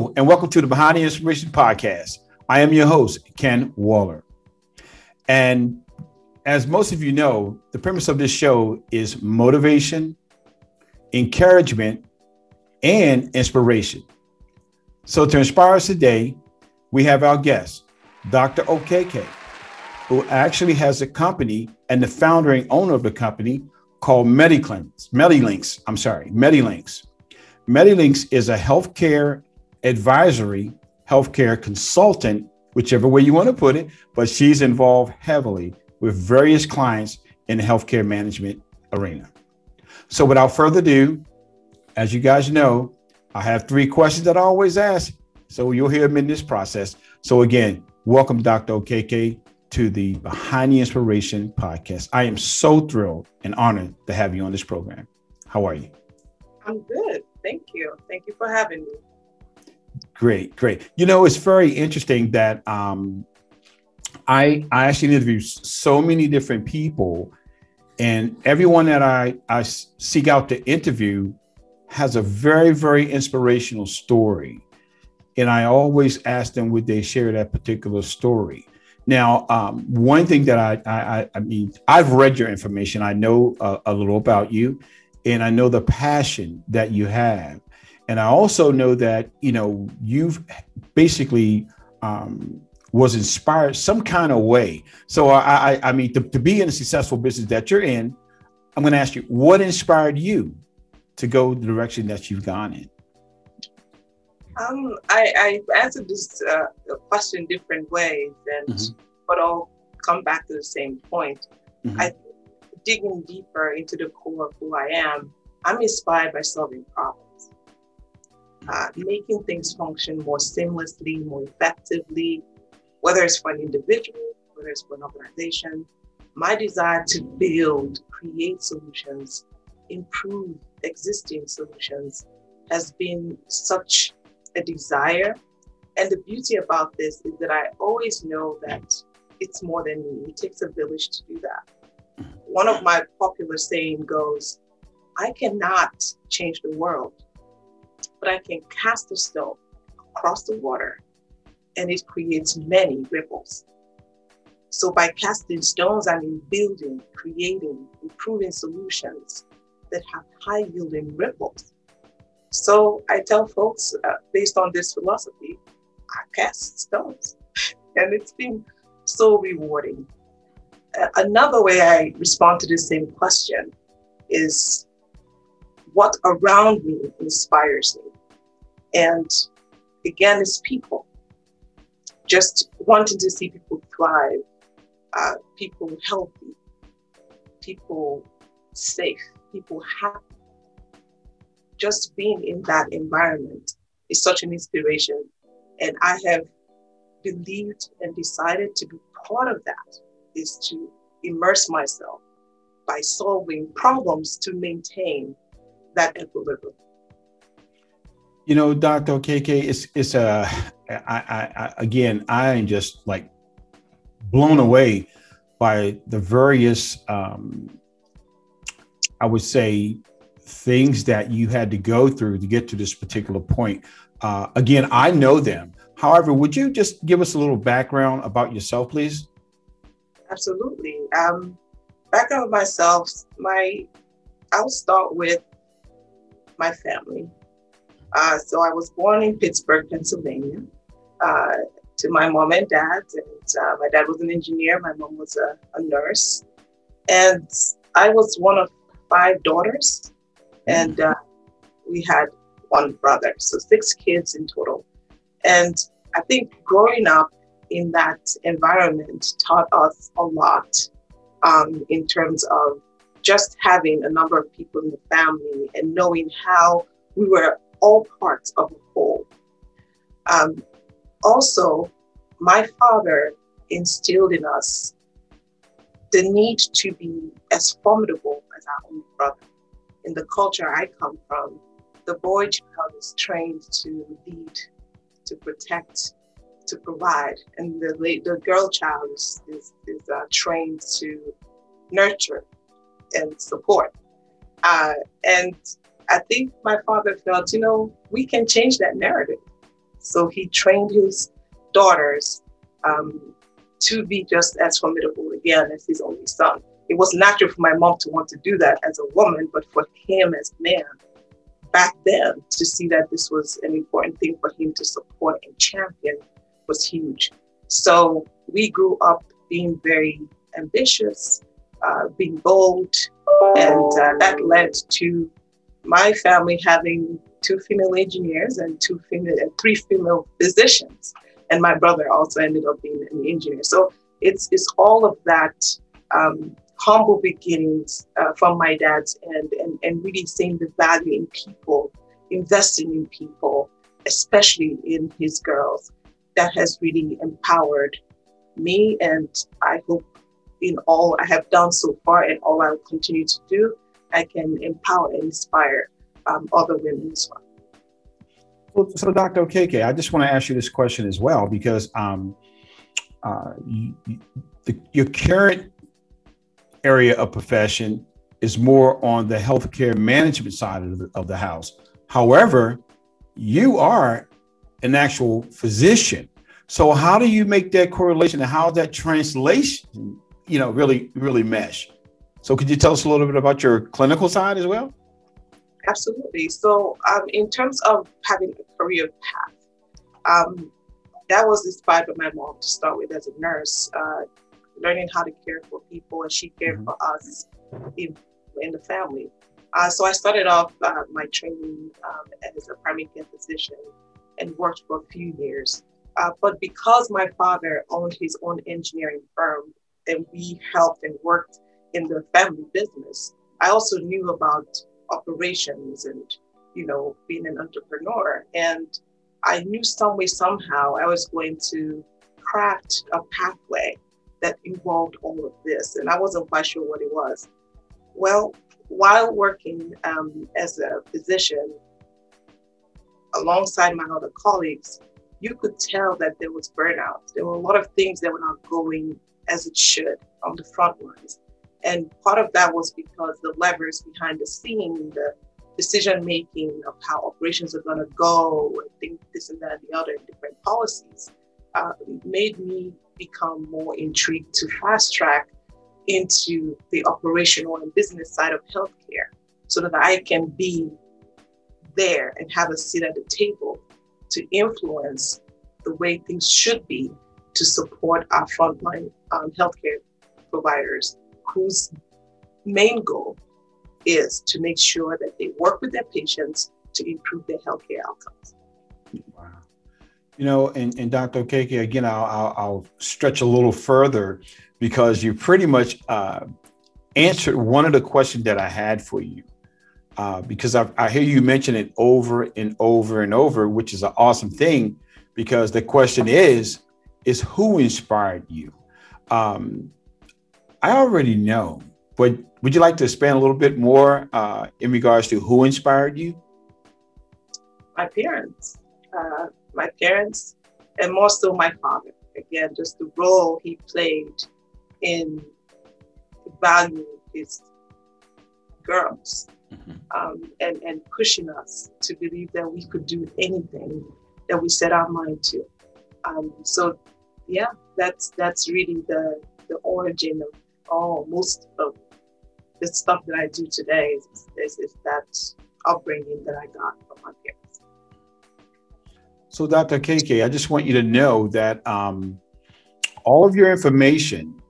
Hello, and welcome to the Behind the Inspiration podcast. I am your host, Ken Waller. And as most of you know, the premise of this show is motivation, encouragement, and inspiration. So to inspire us today, we have our guest, Dr. Okeke, who actually has a company and the founder and owner of the company called MediLinks. MediLinks is a healthcare advisory, healthcare consultant, whichever way you want to put it, but she's involved heavily with various clients in the healthcare management arena. So without further ado, as you guys know, I have 3 questions that I always ask. So you'll hear them in this process. So again, welcome Dr. Okeke to the Behind the Inspiration podcast. I am so thrilled and honored to have you on this program. How are you? I'm good. Thank you. Thank you for having me. Great. You know, it's very interesting that I actually interview so many different people, and everyone that I seek out to interview has a very, very inspirational story. And I always ask them, would they share that particular story? Now, one thing that I mean, I've read your information. I know a little about you, and I know the passion that you have. And I also know that, you know, you've basically was inspired some kind of way. So I mean, to be in a successful business that you're in, I'm going to ask you, what inspired you to go the direction that you've gone in? I answered this question different ways, but I'll come back to the same point. I digging deeper into the core of who I am, I'm inspired by solving problems. Making things function more seamlessly, more effectively, whether it's for an individual, whether it's for an organization. My desire to build, create solutions, improve existing solutions has been such a desire. And the beauty about this is that I always know that it's more than me. It takes a village to do that. One of my popular saying goes, I cannot change the world, but I can cast a stone across the water and it creates many ripples. So by casting stones, I mean building, creating, improving solutions that have high yielding ripples. So I tell folks based on this philosophy, I cast stones and it's been so rewarding. Another way I respond to the same question is what around me inspires me. And again, it's people. Just wanting to see people thrive, people healthy, people safe, people happy. Just being in that environment is such an inspiration. And I have believed and decided to be part of that is to immerse myself by solving problems to maintain that equilibrium. You know, Dr. Okeke, again, I am just like blown away by the various, I would say, things that you had to go through to get to this particular point. Again, I know them. However, would you just give us a little background about yourself, please? Absolutely. Background of myself, I'll start with my family. So I was born in Pittsburgh, Pennsylvania, to my mom and dad. And my dad was an engineer. My mom was a nurse. And I was one of 5 daughters. And we had 1 brother. So 6 kids in total. And I think growing up in that environment taught us a lot in terms of just having a number of people in the family and knowing how we were all parts of a whole. Also, my father instilled in us the need to be as formidable as our own brother. In the culture I come from, the boy child is trained to lead, to protect, to provide, and the girl child is trained to nurture and support. And I think my father felt, we can change that narrative. So he trained his daughters to be just as formidable again as his only son. It was natural for my mom to want to do that as a woman, but for him as a man, back then, to see that this was an important thing for him to support and champion was huge. So we grew up being very ambitious, being bold, and that led to my family having 2 female engineers and 3 female physicians. And my brother also ended up being an engineer. So it's all of that humble beginnings from my dad's end, and really seeing the value in people, investing in people, especially in his girls, that has really empowered me. And I hope in all I have done so far and all I will continue to do, I can empower and inspire other women as well. Well, so Dr. Okeke, I just want to ask you this question as well, because your current area of profession is more on the healthcare management side of the house. However, you are an actual physician. So how do you make that correlation, and how that translation, really mesh? So could you tell us a little bit about your clinical side as well? Absolutely. So in terms of having a career path, that was inspired by my mom to start with as a nurse, learning how to care for people, and she cared for us in the family. So I started off my training as a primary care physician and worked for a few years. But because my father owned his own engineering firm and we helped and worked in the family business, I also knew about operations and, being an entrepreneur. And I knew some way, somehow, I was going to craft a pathway that involved all of this. And I wasn't quite sure what it was. Well, while working as a physician, alongside my other colleagues, you could tell that there was burnout. There were a lot of things that were not going as it should on the front lines. And part of that was because the levers behind the scene, the decision-making of how operations are gonna go, and think this and that and the other, different policies, made me become more intrigued to fast track into the operational and business side of healthcare so that I can be there and have a seat at the table to influence the way things should be to support our frontline healthcare providers, whose main goal is to make sure that they work with their patients to improve their healthcare outcomes. Wow. And Dr. Okeke, again, I'll stretch a little further, because you pretty much answered one of the questions that I had for you. Because I hear you mention it over and over and over, which is an awesome thing, because the question is who inspired you? I already know, but would you like to expand a little bit more in regards to who inspired you? My parents, and more so my father. Again, just the role he played in valuing his girls. And pushing us to believe that we could do anything that we set our mind to. So yeah, that's really the origin of most of the stuff that I do today is that upbringing that I got from my parents. So Dr. Okeke, I just want you to know that all of your information,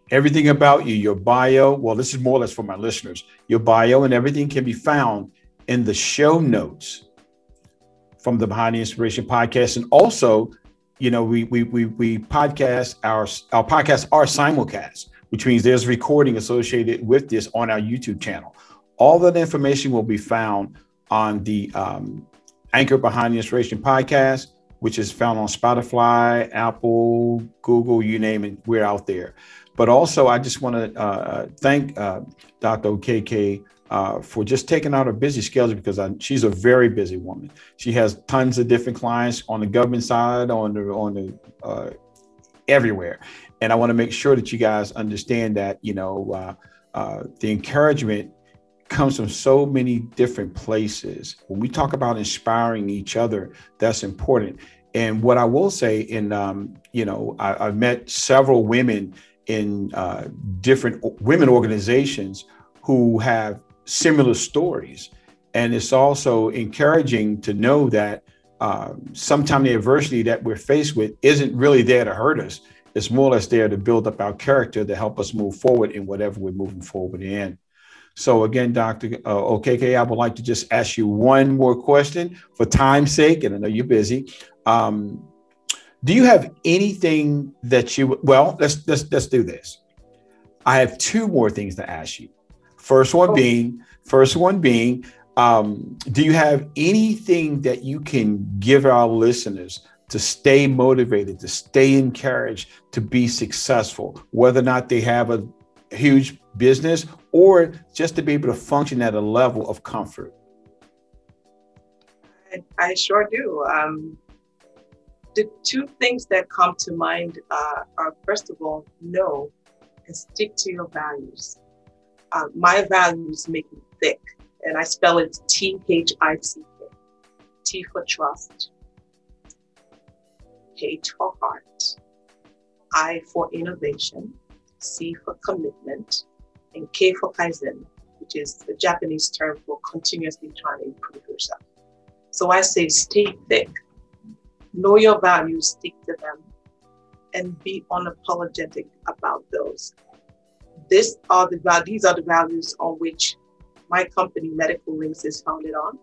everything about you, your bio, well, this is more or less for my listeners, your bio and everything can be found in the show notes from the Behind the Inspiration podcast. And also, we podcast, our podcasts are simulcast, which means there's recording associated with this on our YouTube channel. All that information will be found on the Anchor Behind the Inspiration podcast, which is found on Spotify, Apple, Google, you name it, we're out there. But also, I just want to thank Dr. Okeke for just taking out her busy schedule, because she's a very busy woman. She has tons of different clients on the government side, on the everywhere. And I want to make sure that you guys understand that, the encouragement comes from so many different places. When we talk about inspiring each other, that's important. And what I will say, I've met several women in different women organizations who have similar stories. And it's also encouraging to know that sometimes the adversity that we're faced with isn't really there to hurt us. It's more or less there to build up our character to help us move forward in whatever we're moving forward in. So again, Dr. Okeke, I would like to just ask you one more question for time's sake, and I know you're busy. Do you have anything that let's do this. I have two more things to ask you. First one being, do you have anything that you can give our listeners to stay motivated, to stay encouraged, to be successful, whether or not they have a huge business or just to be able to function at a level of comfort? I sure do. The two things that come to mind are, first of all, know and stick to your values. My values make me thick, and I spell it THICK. T for trust, H for heart, I for innovation, C for commitment, and K for Kaizen, which is the Japanese term for continuously trying to improve yourself. So I say stay thick, know your values, stick to them, and be unapologetic about those. These are the values on which my company, Medical Links, is founded on.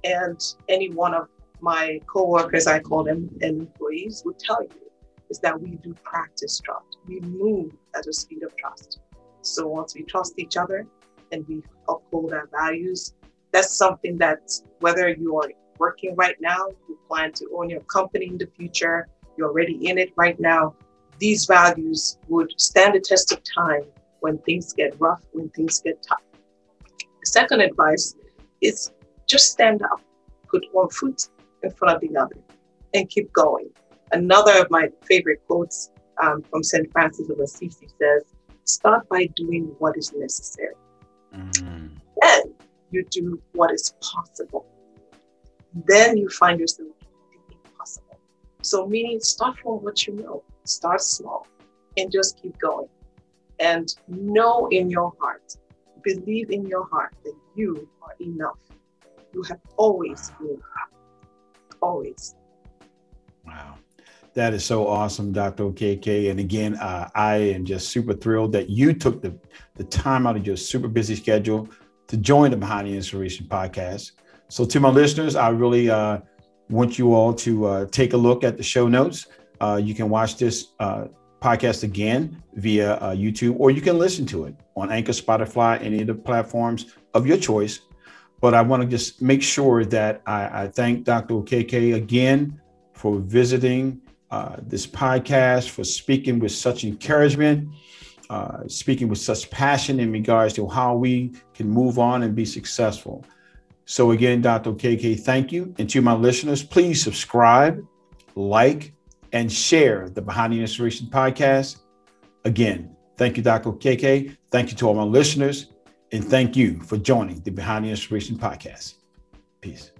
And any one of my coworkers, I call them, and employees would tell you, is that we do practice trust. We move at the speed of trust. So once we trust each other and we uphold our values, that's something that whether you are working right now, you plan to own your company in the future, you're already in it right now, these values would stand the test of time when things get rough, when things get tough. The second advice is just stand up, put one foot in front of the other, and keep going. Another of my favorite quotes from St. Francis of Assisi says, start by doing what is necessary. Then you do what is possible. Then you find yourself doing the impossible. So meaning start from what you know, start small, and just keep going. And know in your heart, believe in your heart that you are enough. You have always been enough. Always. Wow. That is so awesome, Dr. Okeke. And again, I am just super thrilled that you took the time out of your super busy schedule to join the Behind the Inspiration podcast. So to my listeners, I really want you all to take a look at the show notes. You can watch this podcast again via YouTube, or you can listen to it on Anchor, Spotify, any of the platforms of your choice. But I want to just make sure that I thank Dr. Okeke again for visiting this podcast, for speaking with such encouragement, speaking with such passion in regards to how we can move on and be successful. So again, Dr. Okeke, thank you. And to my listeners, please subscribe, like, and share the Behind the Inspiration podcast. Again, thank you, Dr. Okeke. Thank you to all my listeners. And thank you for joining the Behind the Inspiration podcast. Peace.